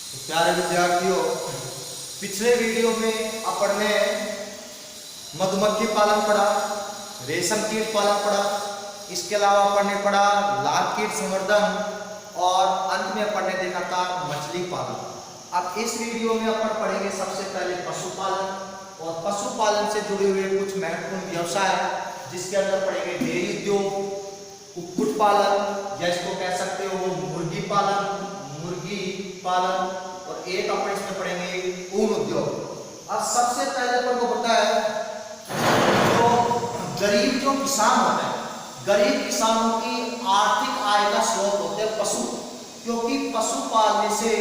प्यारे विद्यार्थियों, पिछले वीडियो में अपन ने मधुमक्खी पालन पढ़ा, रेशम कीट पालन पढ़ा, इसके अलावा अपन ने पढ़ा लाख कीट संवर्धन और अंत में अपन ने देखा था मछली पालन। अब इस वीडियो में अपन पढ़ेंगे सबसे पहले पशुपालन और पशुपालन से जुड़े हुए कुछ महत्वपूर्ण व्यवसाय, जिसके अंदर पढ़ेंगे डेयरी उद्योग, कुक्कुट पालन या इसको कह सकते हो मुर्गी पालन और एक अपन इसमें पढ़ेंगे ऊन उद्योग। अब सबसे पहले अपन को पता है तो गरीब जो किसान होते हैं, गरीब किसानों की आर्थिक आय का स्रोत होते हैं पशु, क्योंकि पशु पालने से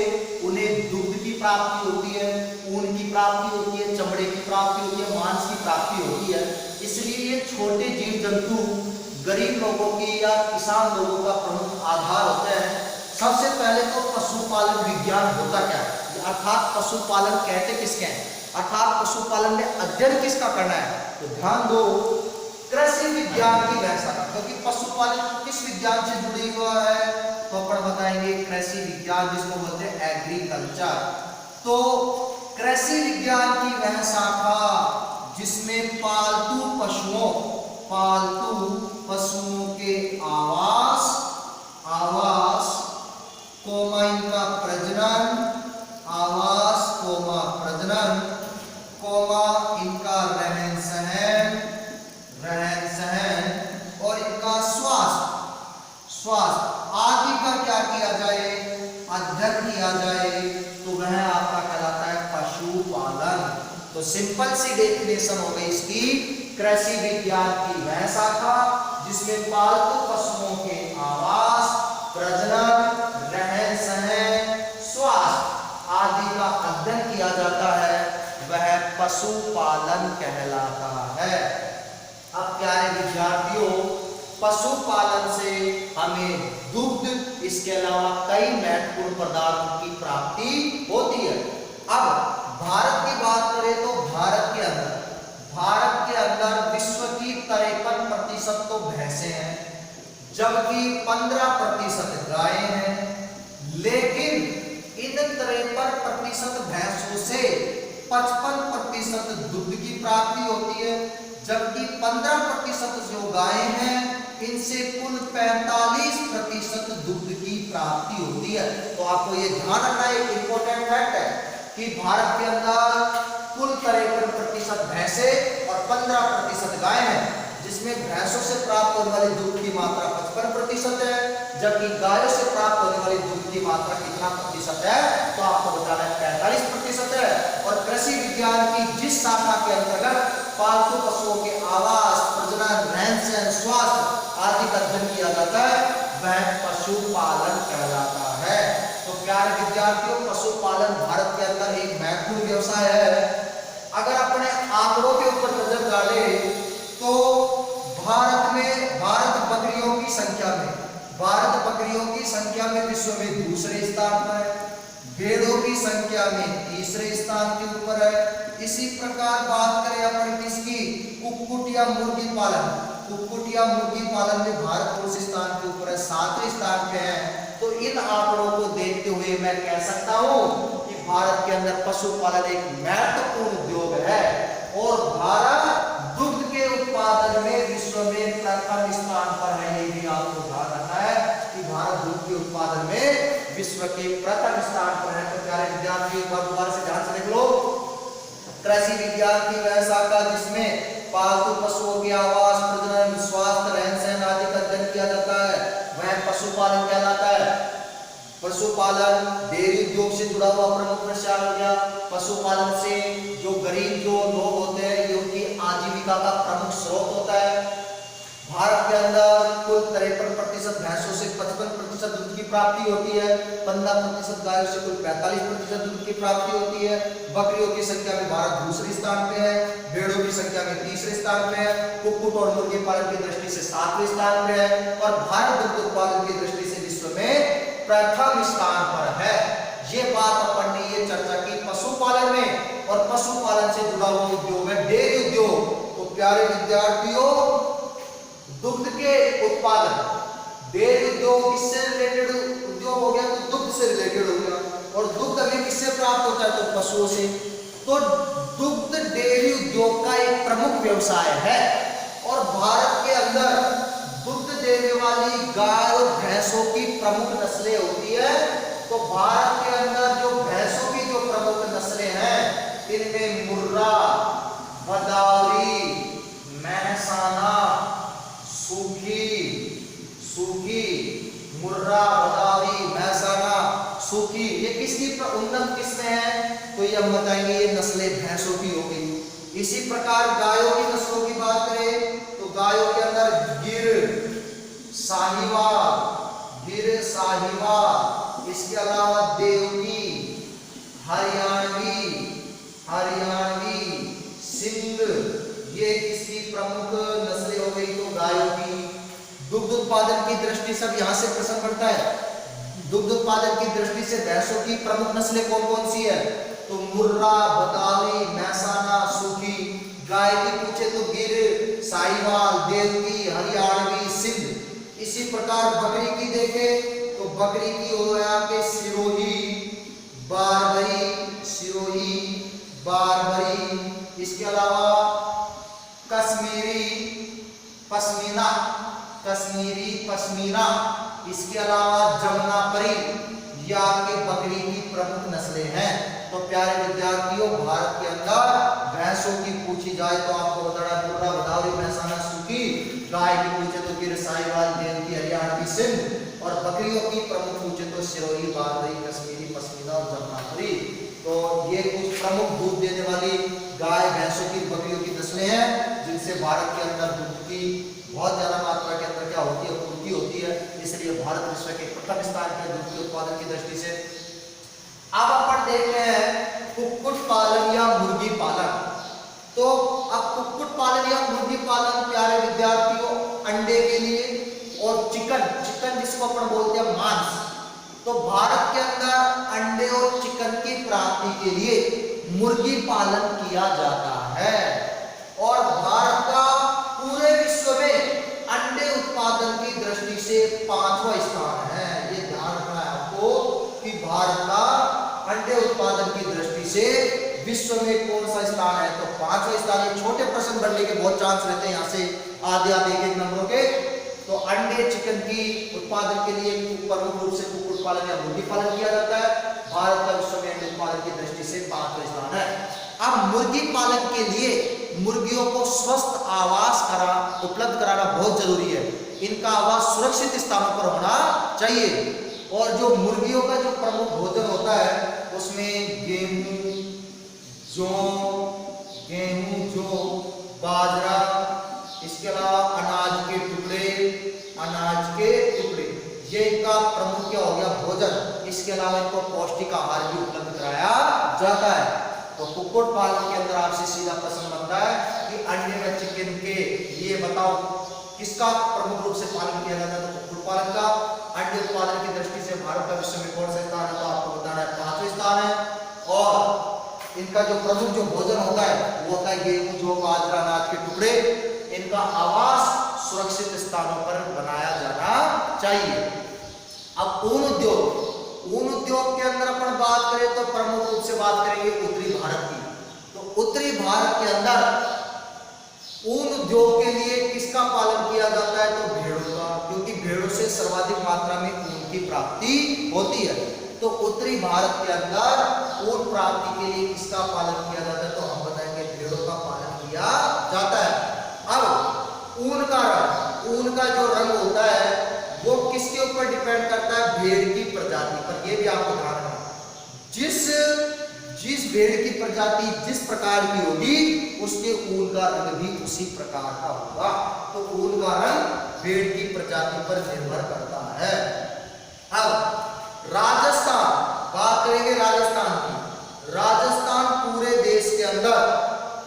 उन्हें दुग्ध की प्राप्ति होती है, ऊन की प्राप्ति होती है, चमड़े की प्राप्ति होती है, मांस की प्राप्ति होती है। इसलिए ये छोटे जीव जंतु गरीब लोगों की या किसान लोगों का प्रमुख आधार होते हैं। सबसे पहले तो पशुपालन विज्ञान होता क्या है, अर्थात पशुपालन कहते किसके हैं, अर्थात पशुपालन में अध्ययन किसका करना है, तो ध्यान दो कृषि विज्ञान की व्याख्या, क्योंकि पशुपालन किस विज्ञान से जुड़ी हुआ है, तो अपन बताएंगे कृषि विज्ञान, जिसको बोलते हैं एग्रीकल्चर। तो कृषि विज्ञान की वह शाखा जिसमें पालतू पशुओं के आवास कोमा इनका प्रजनन, कोमा इनका रहन सहन और इनका स्वास्थ्य आदि का क्या किया जाए, अध्ययन किया जाए, तो वह आपका कहलाता है पशुपालन। तो सिंपल सी डेफिनेशन हो गई इसकी, कृषि विज्ञान की वह शाखा जिसमें पालतू पशुओं के आवास, प्रजनन, रहन सहन, स्वास्थ्य आदि का अध्ययन किया जाता है, वह पशुपालन कहलाता है। अब प्यारे विद्यार्थियों, पशुपालन से हमें दुग्ध, इसके अलावा कई महत्वपूर्ण पदार्थों की प्राप्ति होती है। अब भारत की बात करें तो भारत के अंदर विश्व की 53% तो भैंसें हैं, जबकि 15% गायें हैं। लेकिन इन 53% भैंसों से 55% दुग्ध की प्राप्ति होती है, जबकि 15% जो गायें हैं इनसे कुल 45% दुग्ध की प्राप्ति होती है। तो आपको ये ध्यान रखना एक इंपॉर्टेंट फैक्ट है कि भारत के अंदर कुल 53% भैंसे और 15% गाय हैं, जिसमें भैंसों से प्राप्त होने वाली दूध की मात्रा 55% है, जबकि गायों से प्राप्त होने वाली दूध की मात्रा कितना प्रतिशत है, तो आपको बताना है 45% है। और कृषि विज्ञान की जिस शाखा के अंतर्गत पालतू पशुओं के आवास, प्रजनन, रहन सहन, स्वास्थ्य आदि का अध्ययन किया जाता है, वह पशुपालन कहलाता है। तो प्यारे विद्यार्थियों, पशुपालन भारत के अंदर एक महत्वपूर्ण व्यवसाय है। अगर अपने आंकड़ों के ऊपर नजर डालें तो भारत बकरियों की संख्या में विश्व में दूसरे स्थान पर है, भेड़ों की संख्या में तीसरे स्थान के ऊपर है। इसी प्रकार बात करें अपन किसकी, कुक्कुट या मुर्गी पालन में भारत उस स्थान के ऊपर है, 7वें स्थान पे है। तो इन आंकड़ों को देखते हुए मैं कह सकता हूं कि भारत के अंदर पशुपालन एक महत्वपूर्ण उद्योग है और भारत दुग्ध के उत्पादन में विश्व में प्रथम स्थान पर है। ये भी आपको ध्यान रखना है कि भारत दुग्ध के उत्पादन में विश्व के प्रथम स्थान पर है। तो प्यारे विद्यार्थियों, एक बार दोबारा से ध्यान से देख लो, कृषि विज्ञान की वह शाखा जिसमें पालतू पशुओं के आवास, प्रजनन, स्वास्थ्य, रहन सहन आदि का अध्ययन किया जाता है, वह पशुपालन कहलाता है। पशुपालन डेयरी उद्योग से जुड़ा हुआ प्रमुख व्यवसाय हो गया। पशुपालन से जो गरीब जो लोग होते हैं, ये उनकी आजीविका का प्रमुख स्रोत होता है। भारत के अंदर कुल 53% भैंसों से 55% दूध की प्राप्ति होती है, 15% गायों से कुल 45% दूध की प्राप्ति होती है। बकरियों की संख्या में भारत दूसरे स्थान पे है, भेड़ों की संख्या में तीसरे स्थान पे है, कुक्कुट और मुर्गी पालन की दृष्टि से 7वें स्थान पे है और भारत दुग्ध उत्पादन की दृष्टि से विश्व में प्रथम स्थान पर है। ये बात अपन ने ये चर्चा की पशुपालन में, और पशुपालन से जुड़ा हुआ उद्योग है डेयरी उद्योग। तो प्यारे विद्यार्थियों, दुग्ध के उत्पादन, डेयरी उद्योग इससे रिलेटेड उद्योग हो गया, तो दुग्ध से रिलेटेड हो गया, और दुग्ध अभी होता है? तो पशुओं से। तो दुग्ध डेयरी उद्योग का एक प्रमुख व्यवसाय है और भारत के अंदर दुग्ध देने वाली गाय और भैंसों की प्रमुख नस्लें होती है। तो भारत के अंदर जो भैंसों की जो प्रमुख नस्लें हैं, इनमें मुर्रा, भदावरी, मेहसाना, सूखी, मुर्रा, भदावरी, मेहसाना, सूखी, ये किसकी उन्नत किस्में हैं? तो ये हम बताएंगे ये नस्लें भैंसों की हो गई। इसी प्रकार गायों की नस्लों की बात करें तो गायों के अंदर गिर साहिवाल, इसके अलावा देवनी, हरियाणवी, सिंध, ये किसकी प्रमुख नस्लें हो गई? तो गायों की। दुग्ध उत्पादन की दृष्टि से अब यहां से प्रश्न बढ़ता है, दुग्ध उत्पादन की दृष्टि से भैंसों की प्रमुख नस्लें कौन कौन सी है? तो मुर्रा, भदावरी, मेहसाना, सूखी। गाय की पूछे तो गिर, साहिवाल, देवकी, हरियाणवी, सिंध। इसी प्रकार बकरी की देखे तो बकरी की हो गया कि सिरोही, बारबरी, इसके अलावा पश्मीना, इसके अलावा जमुनापरी, ये आपके बकरी की प्रमुख नस्लें हैं। तो प्यारे विद्यार्थियों, भारत के अंदर भैंसों की पूछी जाए तो आपको बताना मुर्रा, भदावरी, मेहसाना, सूखी। गाय की पूछे तो गिर, साहिवाल, देवकी, हरियाणवी, सिंध। और बकरियों की प्रमुख पूछे तो सिरोही, बारबरी, कश्मीरी, पश्मीना और जमुनापरी। तो ये कुछ प्रमुख दूध देने वाली गाय, भैंसों की, बकरियों की नस्लें हैं जिनसे भारत के अंदर दूध की बहुत ज्यादा मात्रा के अंदर क्या होती है? पूर्ति होती है। इसलिए भारत विश्व के प्रथम स्थान पर दूध के उत्पादन की दृष्टि से। अब अपन देख रहे हैं कुक्कुट पालन या मुर्गी पालन। तो अब कुक्कुट पालन या मुर्गी पालन प्यारे विद्यार्थियों, अंडे के लिए और चिकन जिसको अपन बोलते हैं मांस। तो भारत के अंदर अंडे और चिकन की प्राप्ति के लिए मुर्गी पालन किया जाता है और भारत का पूरे विश्व में अंडे उत्पादन की दृष्टि से 5वां स्थान है। ये ध्यान रखना है आपको कि भारत का अंडे उत्पादन की दृष्टि से विश्व में कौन सा स्थान है? तो 5वां स्थान है। छोटे प्रश्न बनने के बहुत चांस रहते हैं यहाँ से आधे एक नंबरों के। तो अंडे चिकन की उत्पादन के लिए प्रमुख रूप से कुक्कुट पालन या मुर्गी पालन किया जाता है। भारत का विश्व में अंडे उत्पादन की दृष्टि से 5वां स्थान है। अब मुर्गी पालन के लिए मुर्गियों को स्वस्थ आवास उपलब्ध कराना बहुत जरूरी है। इनका आवास सुरक्षित स्थानों पर होना चाहिए। और जो मुर्गियों का जो प्रमुख भोजन होता है उसमें गेहूं, जौ, बाजरा, इसके अलावा अनाज के टुकड़े, ये इनका प्रमुख क्या हो गया? भोजन। इसके अलावा इनको पौष्टिक आहार भी उपलब्ध कराया जाता है। तो कुक्कुट पालन के अंदर आपसे सीधा प्रश्न बनता है कि अंडे व चिकन के लिए बताओ किसका प्रमुख रूप से पालन किया जाता है? तो कुक्कुट पालन का। अंडे उत्पादन की दृष्टि से भारत का विश्व में कौन सा स्थान है? तो आपको बताना है 5वां स्थान है। और इनका जो प्रमुख जो भोजन होता है वो होता है गेहूं, जौ, बाजरा, अनाज के टुकड़े। इनका आवास सुरक्षित स्थानों पर बनाया जाना चाहिए। अब ऊन उद्योग के अंदर अपन बात करें तो प्रमुख रूप से बात करेंगे उत्तरी भारत की। तो उत्तरी भारत के अंदर ऊन उद्योग के लिए किसका पालन किया जाता है? तो भेड़ों का, क्योंकि भेड़ों से सर्वाधिक मात्रा में ऊन की प्राप्ति होती है। तो उत्तरी भारत के अंदर ऊन प्राप्ति के लिए किसका पालन किया जाता है? तो हम बताएंगे भेड़ों का पालन किया जाता है। अब ऊन का जो रंग होता है वो किसके ऊपर डिपेंड करता है? भेड़ की प्रजाति पर। ये भी आपको ध्यान रखना, जिस भेड़ की प्रजाति जिस प्रकार की होगी उसके ऊन का रंग भी उसी प्रकार का होगा। तो ऊन का रंग भेड़ की प्रजाति पर निर्भर करता है। अब राजस्थान, बात करेंगे राजस्थान की। राजस्थान पूरे देश के अंदर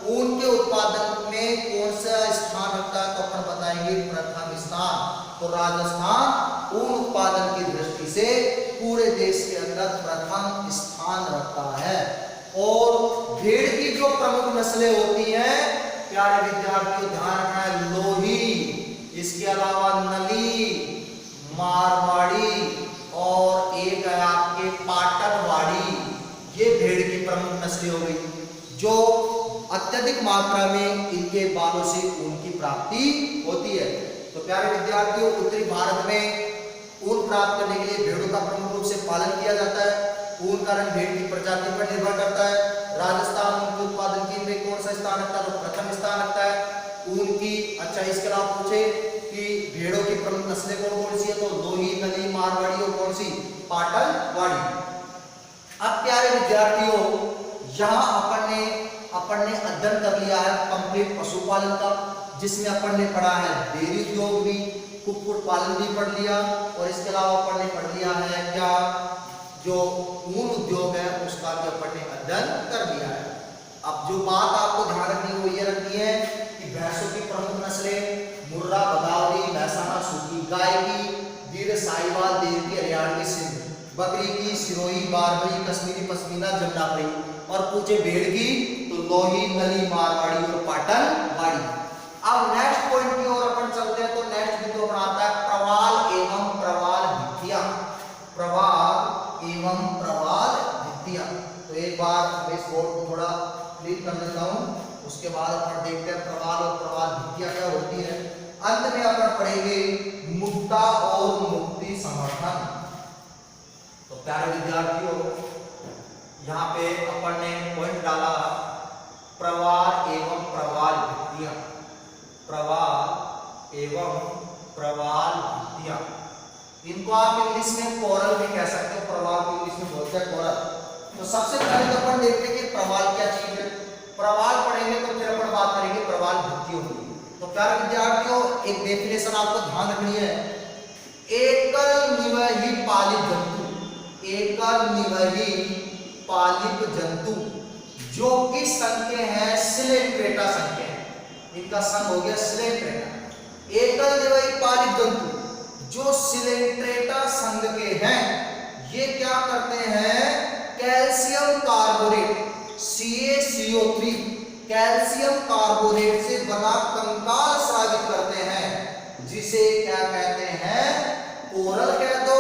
ऊन के उत्पादन में कौन सा स्थान रखता है? तो अपन बताएंगे प्रथम स्थान। तो राजस्थान ऊन उत्पादन की दृष्टि से पूरे देश के अंदर प्रथम स्थान रखता है। और भेड़ की जो प्रमुख नस्लें होती हैं प्यारे विद्यार्थियों ध्यान रखना है, लोही, इसके अलावा नली, मारवाड़ी और एक है आपके पाटनवाड़ी। ये भेड़ की प्रमुख नस्लें हो गई जो अत्यधिक मात्रा में इनके बालों से ऊन की प्राप्ति होती है। तो प्यारे विद्यार्थियों, उत्तरी भारत में ऊन प्राप्त करने के लिए भेड़ों का प्रमुख रूप से पालन किया जाता है। ऊन का रंग भेड़ की प्रजाति पर निर्भर करता है। राजस्थान ऊन के उत्पादन के में कौन सा स्थान रखता है? तो प्रथम स्थान रखता है ऊन की। अच्छा, इसके अलावा पूछे कि भेड़ों की प्रमुख नस्लें कौन कौन सी है? तो लोही, नली, मारवाड़ी और कौन सी? पाटलवाड़ी। अब प्यारे विद्यार्थियों, यहाँ अपन ने अध्ययन कर लिया है कंप्लीट पशुपालन का, जिसमें अपन ने पढ़ा है डेयरी उद्योग भी, कुक्कुट पालन भी पढ़ लिया, और इसके अलावा अपन ने पढ़ लिया है क्या, जो ऊन उद्योग है उसका भी अपन ने अध्ययन कर लिया है। अब जो बात आपको ध्यान रखनी है वो ये रखनी है कि भैंसों की प्रमुख नस्लें मुर्रा, बदावरी, महसाना, सूकी गाय की, गिर, साहिवाल, देवकी, हरियाणवी, सिंध, बकरी की सिरोही, बारबरी, कश्मीरी पश्मीना, जमनापरी, और पूछे भेड़ की तो लोही, नली, मारवाड़ी और पाटलवाड़ी। अब नेक्स्ट पॉइंट की ओर अपन चलते हैं। तो नेक्स्ट बिंदु अपना आता है प्रवाल एवं प्रवाल भित्तियां। प्रवाल एवं प्रवाल भित्तियां। तो एक बार मैं इस बोर्ड को थोड़ा क्लीन कर लेता हूं, उसके बाद अपन देखते हैं प्रवाल और प्रवाल भित्तियां क्या होती है। अंत में अपन पढ़ेंगे मुक्ता और मुक्ति समर्थन। तो प्यारे विद्यार्थियों, यहाँ पे अपन ने पॉइंट डाला प्रवाल एवं प्रवाल भित्तियां। प्रवाल एवं प्रवाल भित्तियां, इनको आप इंग्लिश में कोरल भी कह सकते हो। प्रवाल को इंग्लिश में बोलते हैं कोरल। तो सबसे पहले तो अपन देखते हैं कि प्रवाल क्या चीज है। प्रवाल पढ़ेंगे तो फिर अपन बात करेंगे प्रवाल भित्तियों की। तो प्यारे विद्यार्थियों, एक डेफिनेशन आपको ध्यान रखनी है। एकल निवही पालित जंतु, एकल निवही पालित जंतु जो कि संज्ञ है सिलेंट्रेटा संज्ञ है। इनका संघ हो गया सिलेंट्रेटा। एकल निवही पालित जंतु जो सिलेंट्रेटा संघ के हैं, ये क्या करते हैं? Calcium carbonate CaCO3 calcium carbonate से बना कंकाल स्रावित करते हैं, जिसे क्या कहते हैं? कोरल कह दो,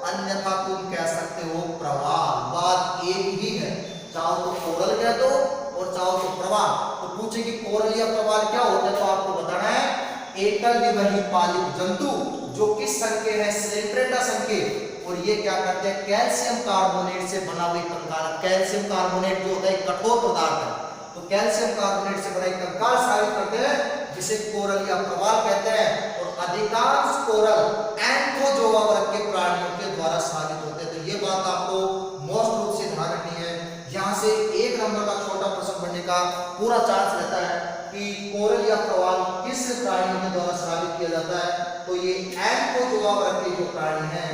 अन्यथा तुम कह सकते हो प्रवाल। बात एक ही है, चाहो तो कोरल कह दो और चाहो तो प्रवाल। तो पूछे कि कोरल या प्रवाल क्या होता है, तो आपको बताना है एकल निवही पालित जंतु जो किस संघ के है? सिलेंट्रेटा संघ के। और ये क्या करते हैं? कैल्शियम कार्बोनेट से बना हुआ कंकाल। कैल्शियम कार्बोनेट जो होता है कठोर पदार्थ है, तो कैल्शियम कार्बोनेट से बना कंकाल स्रावित करते हैं, जिसे कोरल या प्रवाल कहते हैं। और अधिकांश कोरल एंथोजोआ वर्ग के प्राणियों के द्वारा स्रावित होते हैं। तो ये बात आपको मोस्ट रूप से ध्यान रखनी है। यहाँ से एक नंबर का छोटा प्रश्न बनने का पूरा चांस रहता है कि कोरल या प्रवाल किस प्राणियों के द्वारा स्रावित किया जाता है। तो ये एंथोजोआ वर्ग के जो प्राणी हैं,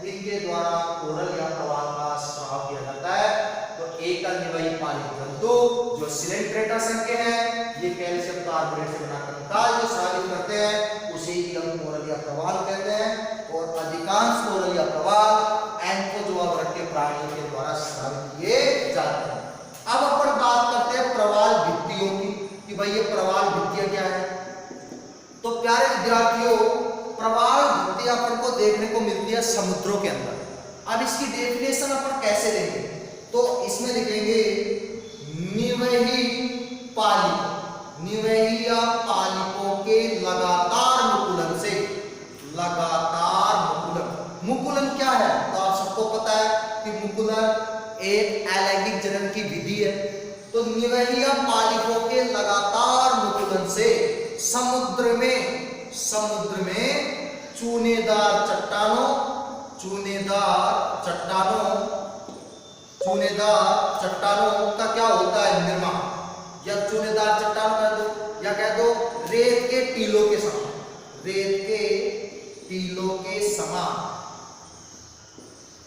इनके द्वारा कोरल या प्रवाल का स्राव किया जाता है। तो एकल निवही पालित जंतु जो सिलेंट्रेटा संघ के हैं, ये कैल्शियम कार्बोनेट से बना कंकाल जो स्रावित करते हैं, उसे ही हम कोरल या प्रवाल कहते हैं। और अधिकांश कोरल या प्रवाल एंथोजोआ वर्ग के प्राणियों के द्वारा स्रावित किए जाते हैं। अब अपन बात करते हैं प्रवाल भित्तियों की, कि भाई ये प्रवाल भित्तियां क्या है। तो प्यारे विद्यार्थियों, प्रवाल भित्तियां अपन को देखने को मिलती है समुद्रों के अंदर। अब इसकी डेफिनेशन अपन कैसे देंगे? तो इसमें लिखेंगे निवही पालिप, निवही या पालिपों के लगातार मुकुलन से। लगातार मुकुलन, मुकुलन क्या है? तो आप सबको पता है कि मुकुलन एक अलैंगिक जनन की विधि है। तो निवही या पालिपों के लगातार मुकुलन से समुद्र में चूनेदार चट्टानों का क्या होता है? निर्माण। या चूनेदार चट्टानों कह दो, या कह दो रेत के टीलों के समान, रेत के टीलों के समान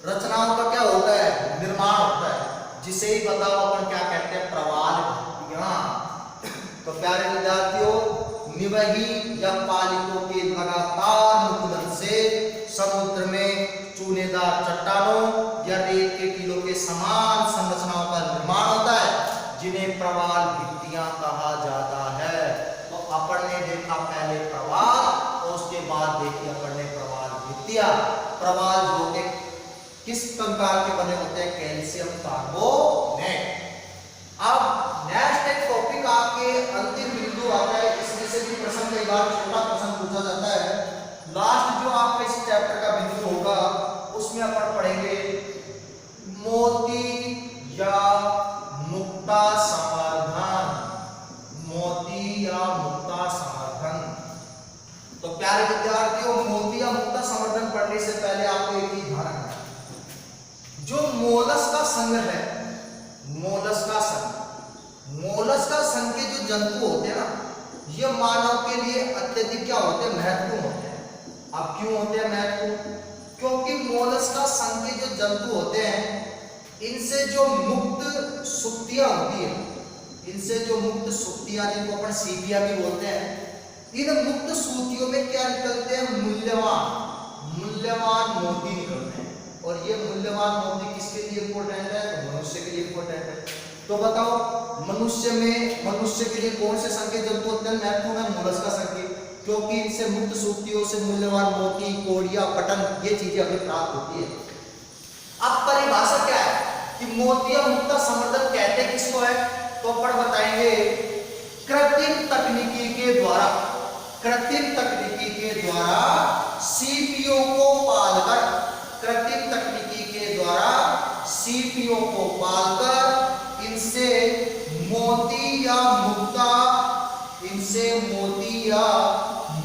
रचनाओं का क्या होता है? निर्माण होता है, जिसे ही बताओ अपन क्या कहते हैं? प्रवाल भित्तियां। तो प्यारे विद्यार्थियों, निवही या पालिपों के लगातार मुकुलन से समुद्र में चूनेदार चट्टानों या रेत के टीलों के समान संरचनाओं का निर्माण होता है, जिन्हें प्रवाल भित्तियां कहा जाता है। तो अपन ने देखा पहले प्रवाल, और उसके बाद देखी अपन ने प्रवाल भित्तियां। प्रवाल जो कि किस कंकाल के बने होते हैं? कैल्शियम कार्बोनेट जो मोलस्का संघ है, मोलस्का संघ के जो जंतु होते हैं ना, ये मानव के लिए अत्यधिक क्या होते हैं, महत्वपूर्ण होते हैं। अब क्यों होते हैं महत्वपूर्ण? क्योंकि मोलस्का संघ के जो जंतु होते हैं, इनसे जो मुक्त सुक्तियां होती है, इनसे जो मुक्त सुक्तियां, जिनको अपन सीपिया भी बोलते हैं, इन मुक्त सूतियों में क्या निकलते हैं, मूल्यवान मोती निकलते हैं। और ये मूल्यवान मोती किसके लिए इंपॉर्टेंट है, तो मनुष्य के लिए इंपॉर्टेंट है। तो बताओ मनुष्य के लिए कौन से संघ के जंतु अत्यंत महत्वपूर्ण है, मोलस्का संघ के, क्योंकि इनसे मुक्त सूतियों से मूल्यवान मोती, कोड़िया, पटन, ये चीजें हमें प्राप्त होती है। अब परिभाषा क्या है कि मोतिया मुक्ता संवर्धन कहते किसको है, तो अपन बताएंगे कृत्रिम तकनीकी के द्वारा सीपियों को पालकर, कृत्रिम तकनीकी के द्वारा सीपियों को पालकर इनसे मोती या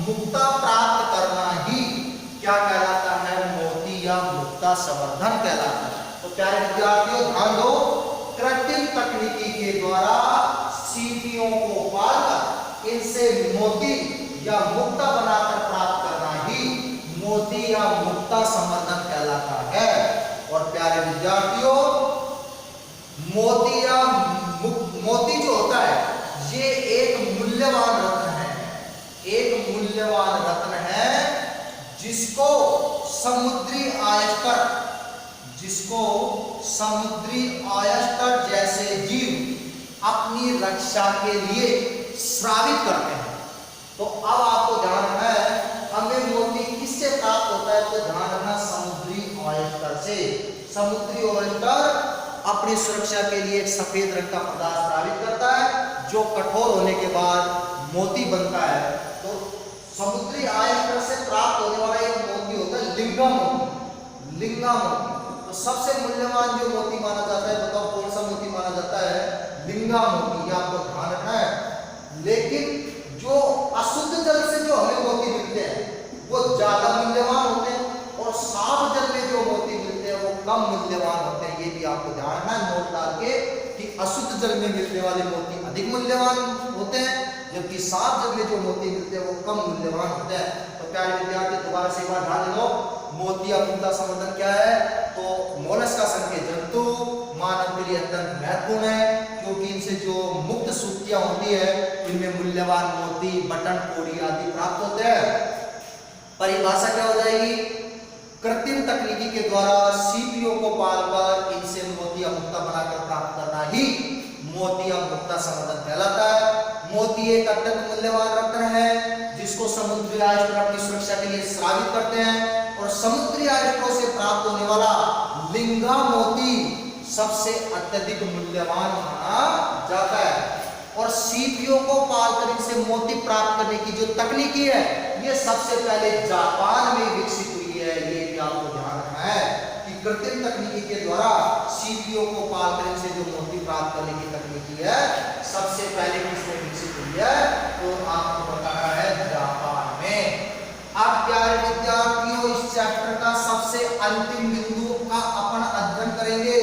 मुक्ता प्राप्त करना ही क्या कहलाता है, मोती या मुक्ता संवर्धन कहलाता है। तो प्यारे विद्यार्थियों ध्यान दो, कृत्रिम तकनीकी के द्वारा सीपियों को पालकर इनसे मोती या मुक्ता बनाकर प्राप्त करना ही मोती या मुक्ता संवर्धन कहलाता है। और प्यारे विद्यार्थियों, मोती जो होता है, ये एक मूल्यवान रत्न है, जिसको समुद्री आयस्टर जैसे जीव अपनी रक्षा के लिए स्रावित करते हैं। तो अब आपको ध्यान रखना है, हमें मोती किससे प्राप्त होता है, तो ध्यान रखना समुद्री आयस्टर से। समुद्री आयस्टर अपनी सुरक्षा के लिए एक सफेद रंग का पदार्थ स्रावित करता है, जो कठोर होने के बाद मोती बनता है। तो समुद्री आयस्टर से प्राप्त होने वाला एक मोती होता है लिंगा मोती। तो सबसे मूल्यवान जो मोती माना जाता है, बताओ कौन सा मोती माना जाता है, लिंगा मोती। आपको ध्यान रखना है। लेकिन जो अशुद्ध जल से जो हमें मोती मिलते हैं वो ज्यादा मूल्यवान होते हैं, और साफ जल में जो मोती मिलते हैं वो कम मूल्यवान होते हैं। ये भी आपको ध्यान रखना है नोट डाल के कि अशुद्ध जल में मिलने वाले मोती अधिक मूल्यवान होते हैं, जबकि साफ जल में जो मोती मिलते हैं वो कम मूल्यवान होते हैं। तो प्यारे विद्यार्थी दोबारा से एक बार ध्यान दो, मोती या मुक्ता संवर्धन क्या है, तो मोलस्का संघ के जंतु मानव के लिए अत्यंत महत्वपूर्ण है, क्योंकि इनसे जो मुक्त सूक्तियां होती है, इनमें मूल्यवान मोती, बटन, कोड़ी आदि प्राप्त होते हैं। परिभाषा क्या हो जाएगी, कृत्रिम तकनीकी के द्वारा सीपियों को पालकर इनसे मोती या मुक्ता बनाकर प्राप्त करना ही मोती या मुक्ता संवर्धन कहलाता है। मोती एक अत्यंत मूल्यवान रत्न है, जिसको समुद्री आयस्टर अपनी सुरक्षा के लिए स्रावित करते हैं, और समुद्री आयस्टरों से प्राप्त होने वाला लिंगा मोती सबसे अत्यधिक मूल्यवान माना जाता है। और सीपियों को पालकर इनसे मोती प्राप्त करने की जो तकनीकी है, ये सबसे पहले जापान में विकसित हुई है। ये भी आपको ध्यान रखना है कि कृत्रिम तकनीकी के द्वारा सीपियों को पालकर इनसे जो मोती प्राप्त करने की तकनीकी है, सबसे पहले किसमें विकसित हुई है, तो आपको बताना है जापान में। अब प्यारे विद्यार्थियों, इस चैप्टर का सबसे अंतिम बिंदु का अपन अध्ययन करेंगे।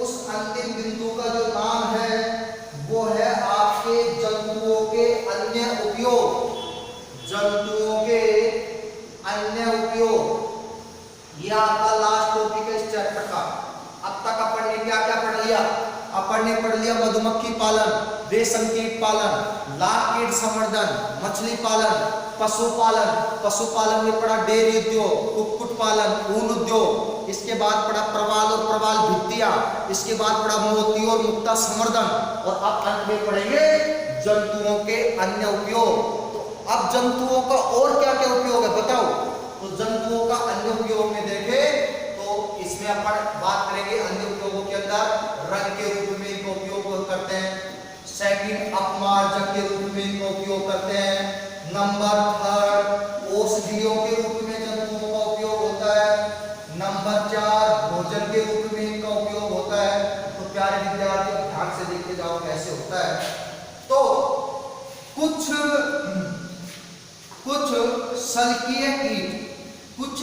उस अंतिम बिंदु का जो नाम है वो है आपके जंतुओं के अन्य उपयोग। ये आपका लास्ट टॉपिक है इस चैप्टर का। अब तक अपन ने क्या क्या पढ़ लिया, अपन ने पढ़ लिया मधुमक्खी पालन, रेशम कीट पालन, लाख कीट संवर्धन, मछली पालन, पशुपालन में पढ़ा डेयरी उद्योग, कुक्कुट पालन, ऊन उद्योग, इसके बाद पढ़ा प्रवाल और प्रवाल भित्तियां, इसके बाद पढ़ा मोती और मुक्ता संवर्धन, और अब अंत में पढ़ेंगे जंतुओं के अन्य उपयोग। तो अब जंतुओं का और क्या क्या उपयोग है बताओ, तो जंतुओं का अन्य उपयोग में देखें तो इसमें अपन बात करेंगे अन्य उपयोगों के अंदर रंग के रूप में इनका उपयोग करते हैं, सेकंड अपमार्जक के रूप में इनका उपयोग करते हैं, नंबर थर्ड औषधियों के रूप में जंतुओं का उपयोग होता है, नंबर 4 भोजन के रूप में इनका उपयोग होता है। तो प्यारे विद्यार्थियों ध्यान से देखते जाओ कैसे होता है। तो कुछ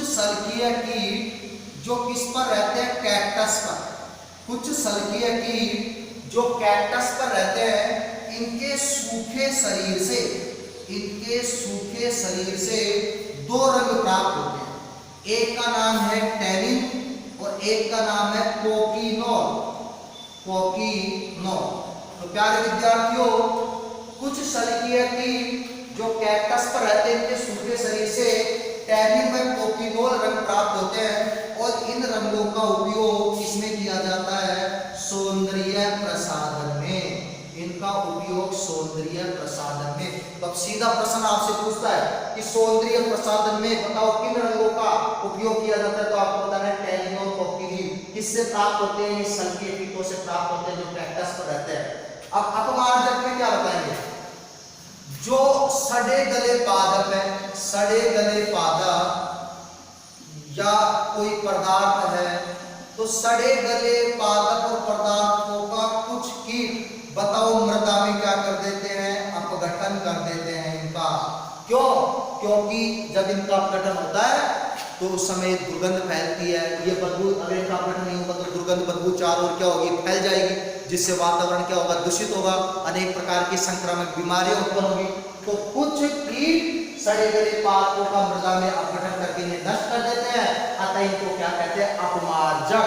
सल्कीय कीट जो किस पर रहते हैं, कैक्टस पर। कुछ शल्कीय कीट जो कैक्टस पर रहते हैं, इनके सूखे शरीर से दो रंग प्राप्त होते हैं। एक का नाम है टैनिन और एक का नाम है कोकिनोल। तो प्यारे विद्यार्थियों, कुछ शल्कीय कीट जो कैक्टस पर रहते हैं, इनके सूखे शरीर से टैनिन व कोकिनोल रंग प्राप्त होते हैं और इन रंगों का उपयोग किसमें किया जाता है, सौंदर्य प्रसाधन में। इनका उपयोग सौंदर्य प्रसाधन में। तो अब सीधा प्रश्न आपसे पूछता है कि सौंदर्य प्रसाधन में बताओ किन रंगों का उपयोग किया जाता है, तो आपको बताना है टैनिन और कोकिनोल। किससे प्राप्त होते हैं, ये शल्कीय कीटों से प्राप्त होते हैं जो कैक्टस पर रहते हैं। अब अपमार्जक में क्या बताएंगे, जो सड़े गले पादप है, सड़े गले पादप या कोई पदार्थ है, तो सड़े गले पादप और पदार्थों का कुछ कीट बताओ मृदा में क्या कर देते हैं, अपघटन कर देते हैं इनका। क्यों? क्योंकि जब इनका अपघटन होता है तो उस समय दुर्गंध फैलती है। ये बदबू, अगर इनका अपघटन नहीं होगा तो दुर्गंध बदबू चारों ओर क्या होगी, फैल जाएगी, जिससे वातावरण क्या होगा, दूषित होगा, अनेक प्रकार की संक्रामक बीमारियां उत्पन्न होगी। तो कुछ कीट सड़े गले पादपों का मृदा में अपघटन करके इन्हें नष्ट कर देते हैं, अतः इनको क्या कहते हैं, अपमार्जक।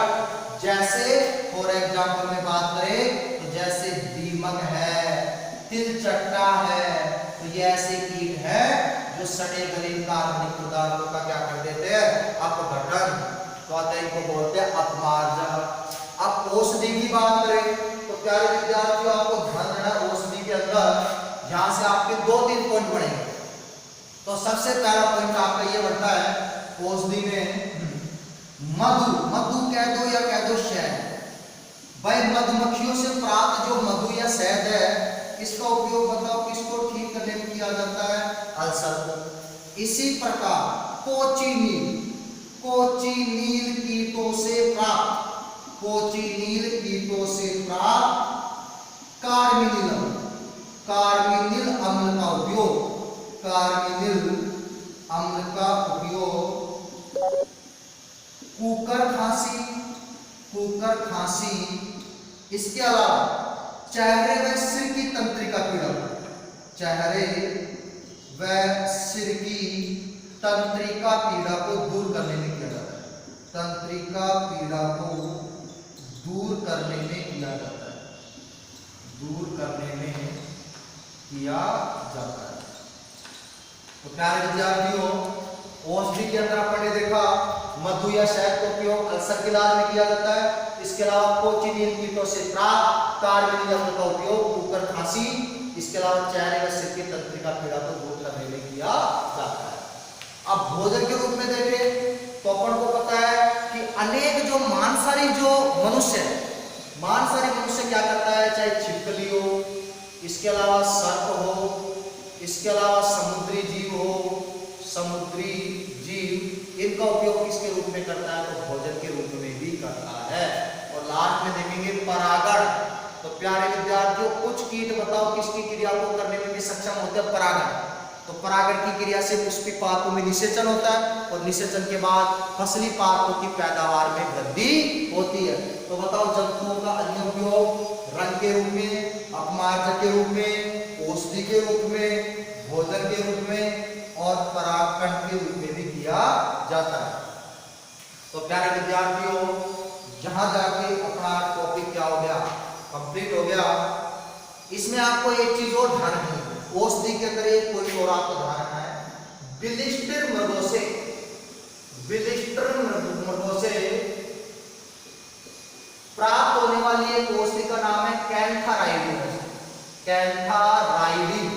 जैसे फॉर एग्जाम्पल में बात करें तो जैसे दीमक है, तिलचट्टा है, तो ये ऐसे कीट है जो सड़े गले कार्बनिक पदार्थों का क्या कर देते हैं, अपघटन। तो अतः इनको बोलते हैं अपमार्जक। अब औषधि की बात करें तो प्यारे विद्यार्थियों, आपको ध्यान देना, औषधि के अंदर यहां से आपके 2-3 पॉइंट बनेंगे। तो सबसे पहला पॉइंट आपका ये बनता है औषधि में मधु कह दो या कह दो शहद। भाई मधुमक्खियों से प्राप्त जो मधु या शहद है, इसका उपयोग बताओ किसको ठीक करने में किया जाता है, अल्सर को। इसी प्रकार कोचिनील कीटों से प्राप्त कार्मिनिल अम्ल का उपयोग कुकर खांसी, इसके अलावा चेहरे व सिर की तंत्रिका पीड़ा को दूर करने में किया जाता है। तंत्रिका पीड़ा को दूर करने में किया जाता है। तो प्यारे विद्यार्थियों, औषधि के अंदर आपने देखा मधु या शहद का उपयोग अल्सर के इलाज में किया जाता है। इसके अलावा कोचिनील कीटों से प्राप्त कार्मिनिल अम्ल का उपयोग कुकर खांसी, इसके अलावा चेहरे व सिर की तंत्रिका पीड़ा को दूर करने में किया जाता है। अब भोजन के रूप में देखें तो अपन को पता है कि अनेक जो मांसाहारी मनुष्य क्या करता है, चाहे छिपकली हो, इसके अलावा सर्प हो, इसके अलावा समुद्री जीव, इनका उपयोग किसके रूप में करता है, तो भोजन के रूप में भी करता है। और लास्ट में देखेंगे परागण। तो प्यारे विद्यार्थियों, कुछ कीट बताओ किसकी क्रिया को करने में भी सक्षम होते हैं, परागण। तो परागण की क्रिया से पुष्पी पादपों में निषेचन होता है और निषेचन के बाद फसली पादपों की पैदावार में वृद्धि होती है। तो बताओ जंतुओं का अन्य उपयोग रंग के रूप में, अपमार्जक के रूप में, औषधि के रूप में, भोजन के रूप में और परागण के रूप में भी किया जाता है। तो प्यारे विद्यार्थियों, जहां जाके अपना टॉपिक क्या हो गया, कंप्लीट हो गया। इसमें आपको एक चीज और ध्यान रखनी है, औषधि के अंदर एक कोई और आपको ध्यान रखना है, बिलिस्टर मृगों से प्राप्त होने वाली एक औषधि का नाम है कैंथाराइडिन।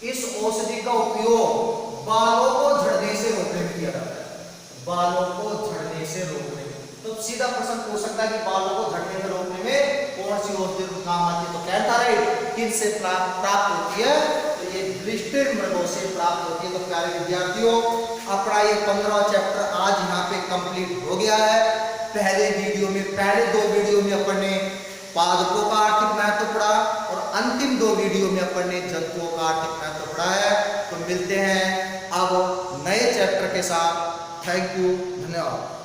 इस औषधि का उपयोग बालों को झड़ने से रोकने में किया जाता है। तो सीधा प्रश्न पूछ सकता है कि बालों को झड़ने से रोकने में कौन सी औषधि काम आती है, तो कैंथाराइड किससे प्राप्त होती है, तो ये बिलिस्टर मृगों से प्राप्त होती है। तो प्यारे विद्यार्थियों, अपना ये 15वां चैप्टर आज यहाँ पे कंप्लीट हो गया है। पहले 2 वीडियो में अपन ने पादपों का आर्थिक महत्व पढ़ा और अंतिम 2 वीडियो में अपन ने जंतुओं का आर्थिक महत्व पढ़ा है। तो मिलते हैं अब नए चैप्टर के साथ। थैंक यू, धन्यवाद।